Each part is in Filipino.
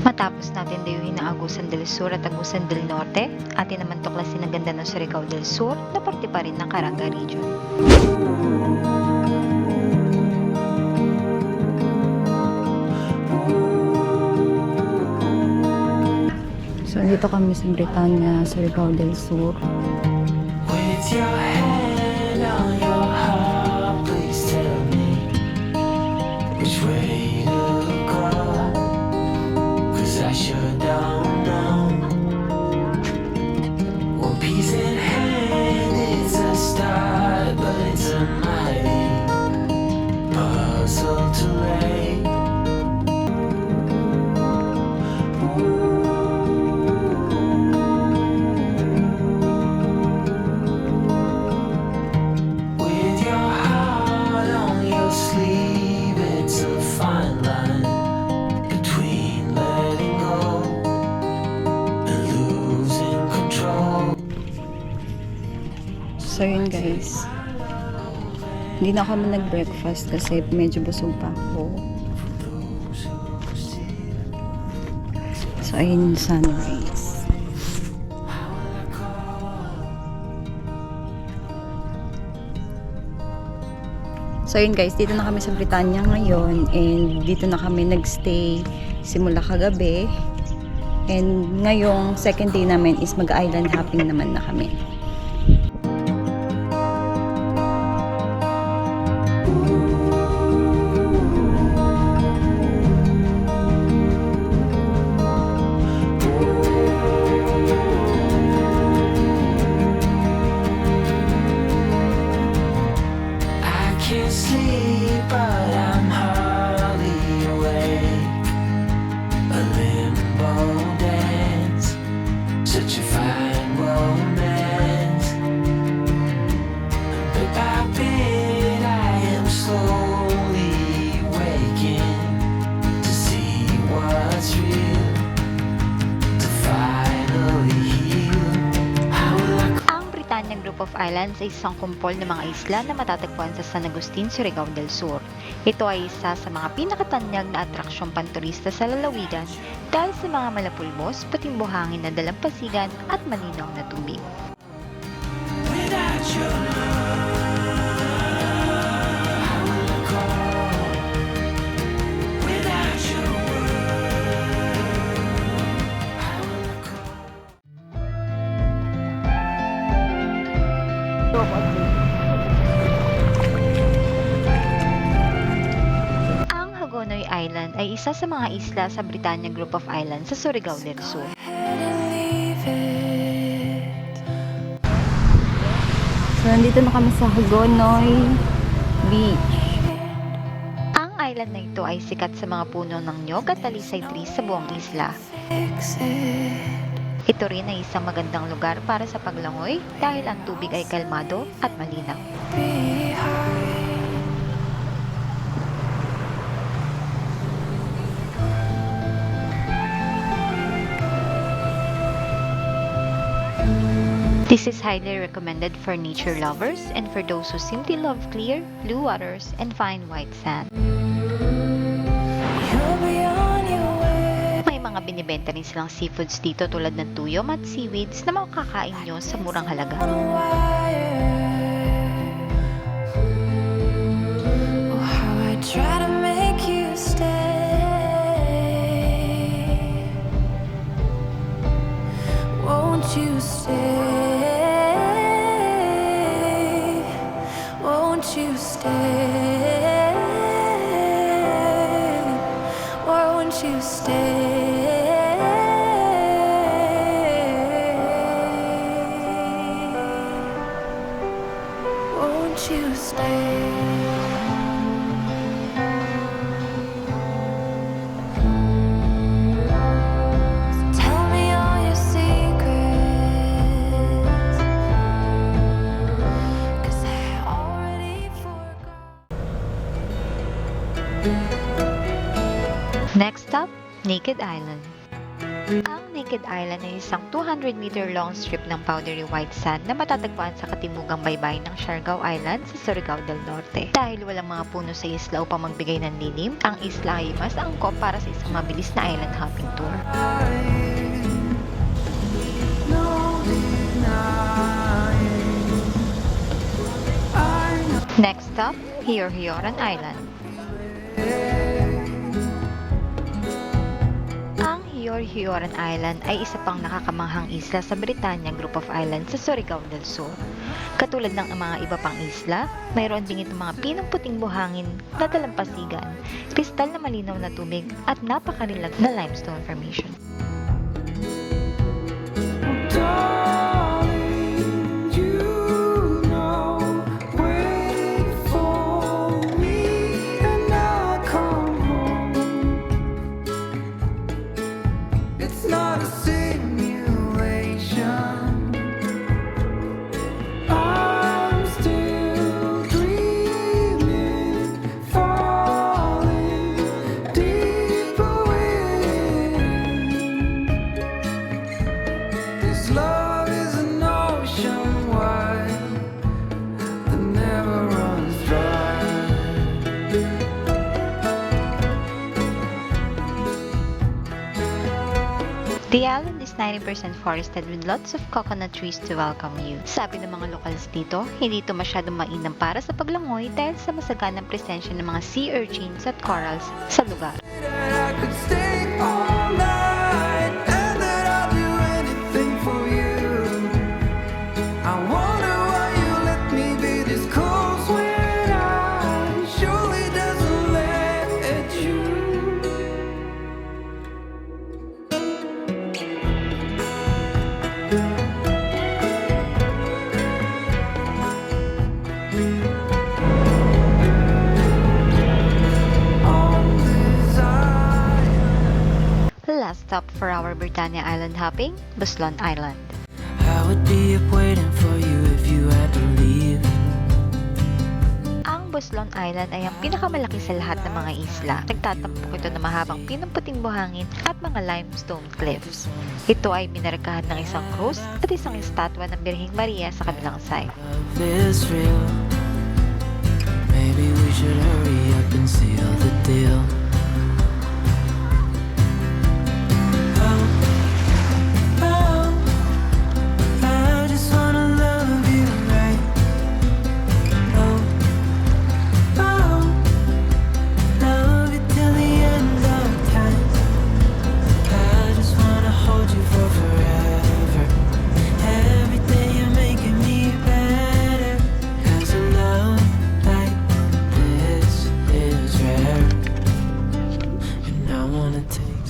Matapos natin dayuhin ang Agusan del Sur at Agusan del Norte, atin naman tuklasin ang ganda ng Surigao del Sur na parte pa rin ng Caraga region. So, dito kami sa Britania, Surigao del Sur. With your hand on your heart, please tell me which way to go, 'cause I sure don't know. One piece in hand is a start, but it's a mighty puzzle to lay. So yun guys, hindi na ako nag-breakfast kasi medyo busog pa ako. So ayun yung sunrise. So yun guys, dito na kami sa Britania ngayon and dito na kami nagstay simula kagabi. And ngayong second day namin is mag-island hopping naman na kami. Group of Islands ay isang kumpol ng mga isla na matatagpuan sa San Agustin, Surigao del Sur. Ito ay isa sa mga pinakatanyag na atraksyong panturista sa lalawigan dahil sa mga malapulbos, puting buhangin na dalampasigan at malinaw na tubig. Ang Hagonoy Island ay isa sa mga isla sa Britania Group of Islands sa Surigao del Sur. So nandito na kami sa Hagonoy Beach. Ang island na ito ay sikat sa mga puno ng nyog at talisay trees sa buong isla. Ito rin ay isang magandang lugar para sa paglangoy dahil ang tubig ay kalmado at malinaw. This is highly recommended for nature lovers and for those who simply love clear, blue waters and fine white sand. May mga binibenta rin silang seafoods dito tulad ng tuyom at seaweeds na makakain nyo sa murang halaga. Next stop, Naked Island. Ang Naked Island ay isang 200-meter long strip ng powdery white sand na matatagpuan sa katimugang baybayin ng Surigao Island sa Surigao del Norte. Dahil walang mga puno sa isla upang magbigay ng lilim, ang isla ay mas angkop para sa isang mabilis na island hopping tour. Next stop, Hiyor-hiyoran Island. Ang Hiyor-hiyoran Island ay isa pang nakakamanghang isla sa Britania Group of Islands sa Surigao del Sur. Katulad ng mga iba pang isla, mayroon ding itong mga pinong puting buhangin na dalampasigan, kristal na malinaw na tubig at napakarilag na limestone formation. The island is 90% forested with lots of coconut trees to welcome you. Sabi ng mga locals dito, hindi ito masyadong mainam para sa paglangoy dahil sa masaganang presensya ng mga sea urchins at corals sa lugar. Last stop for our Britania Island hopping, Boslon Island. I would be up waiting for you if you had to leave. Ang Boslon Island ay ang pinakamalaki sa lahat ng mga isla. Nagtatampok ito ng mahabang pinong-puting buhangin at mga limestone cliffs. Ito ay minarkahan ng isang krus at isang estatwa ng Birheng Maria sa kabilang side. Love is real. Maybe we should hurry up and seal the deal.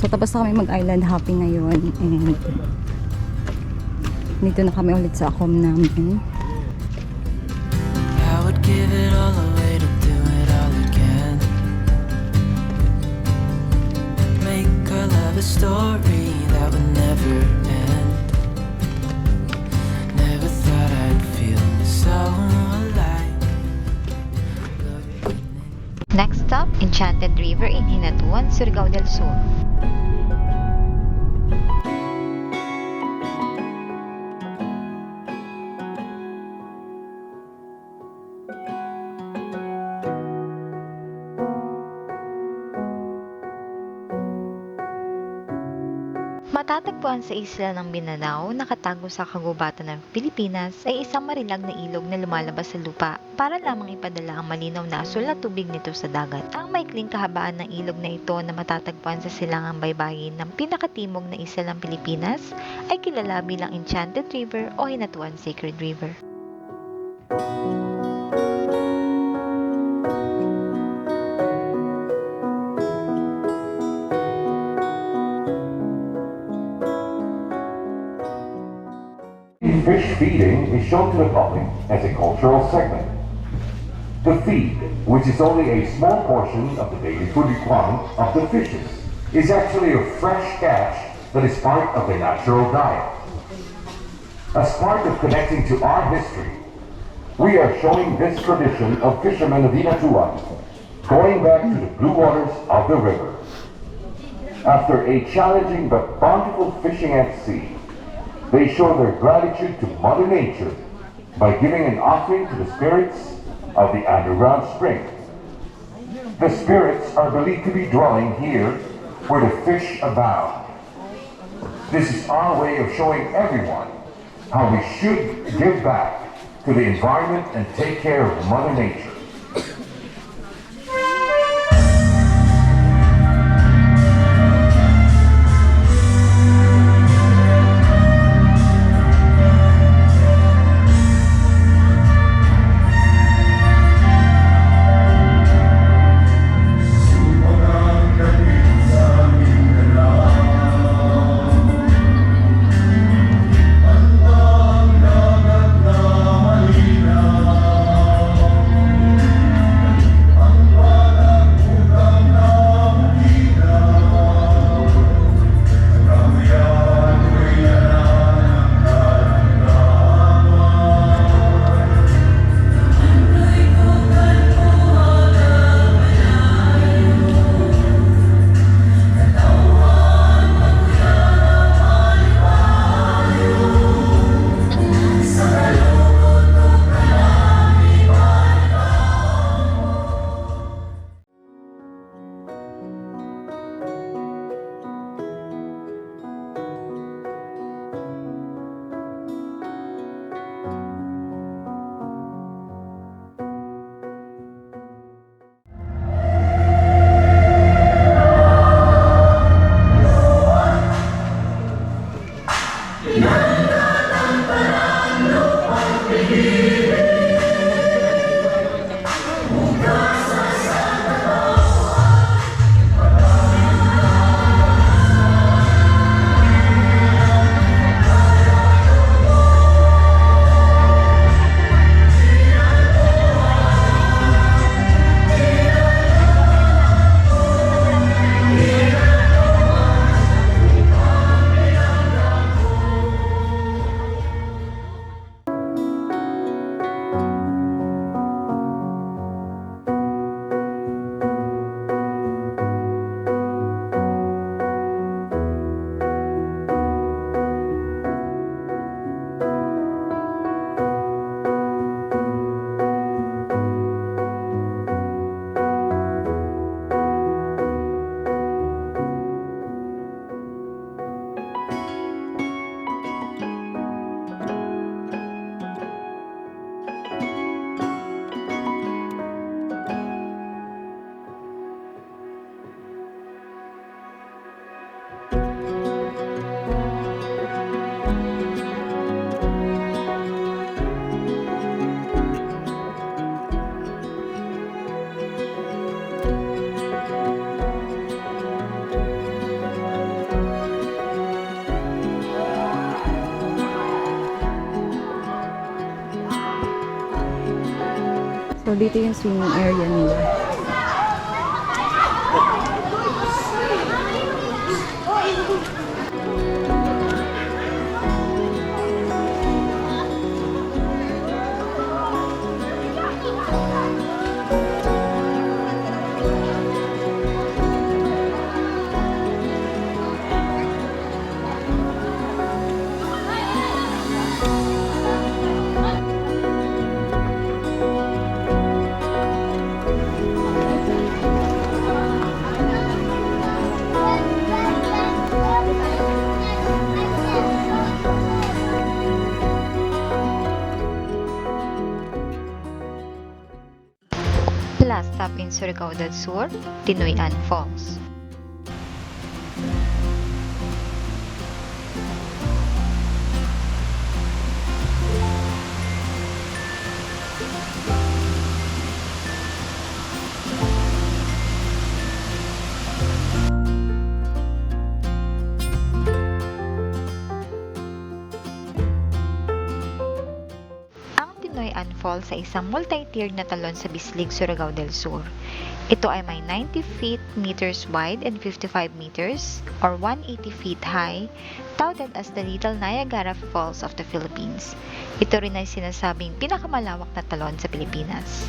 So, tapos na kami mag-island hopping ngayon and dito na kami ulit sa akom namin. I would give it all away to do it all again. Make our love a story that would never end. Never thought I'd feel so alive. Next stop, Enchanted River in Hinatuan, Surigao del Sur. Matatagpuan sa isla ng Mindanao, nakatago sa kagubatan ng Pilipinas, ay isang marilag na ilog na lumalabas sa lupa para lamang ipadala ang malinaw na asul na tubig nito sa dagat. Ang maikling kahabaan ng ilog na ito na matatagpuan sa silangang baybayin ng pinakatimog na isla ng Pilipinas ay kilala bilang Enchanted River o Hinatuan Sacred River. Fish feeding is shown to the public as a cultural segment. The feed, which is only a small portion of the daily food requirement of the fishes, is actually a fresh catch that is part of their natural diet. As part of connecting to our history, we are showing this tradition of fishermen of Hinatuan, going back to the blue waters of the river. After a challenging but bountiful fishing at sea, they show their gratitude to Mother Nature by giving an offering to the spirits of the underground spring. The spirits are believed to be dwelling here where the fish abound. This is our way of showing everyone how we should give back to the environment and take care of Mother Nature. So, dito yung swimming area nila. Last stop in Surigao del Sur, Tinuy-an Falls. Tinuy-an Falls ay isang multi-tiered na talon sa Bislig, Surigao del Sur. Ito ay may 90 feet meters wide and 55 meters or 180 feet high, touted as the Little Niagara Falls of the Philippines. Ito rin ay sinasabing pinakamalawak na talon sa Pilipinas.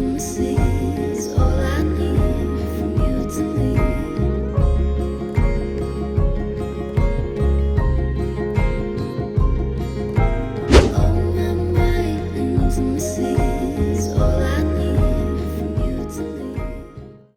intimacy is all I need.